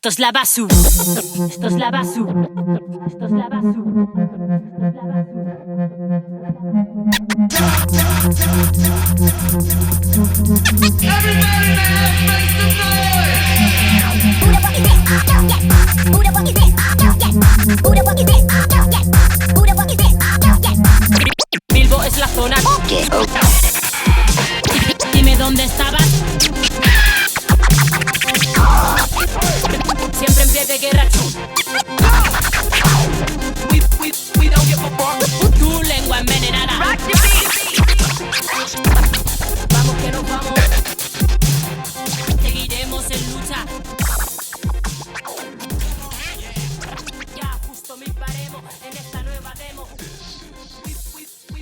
Esto es la basu. Esto es la basu. Esto es la basu. Everybody in the house make some noise! Who the fuck is this? Who the fuck is this? Who the fuck is this? Who the fuck is this? Bilbo es la zona. Dime dónde estabas. Siempre en pie de guerra. We don't give a fuck. Tu lengua envenenada. Vamos que nos vamos. Seguiremos en lucha. Ya justo mil paremos en esta nueva demo. We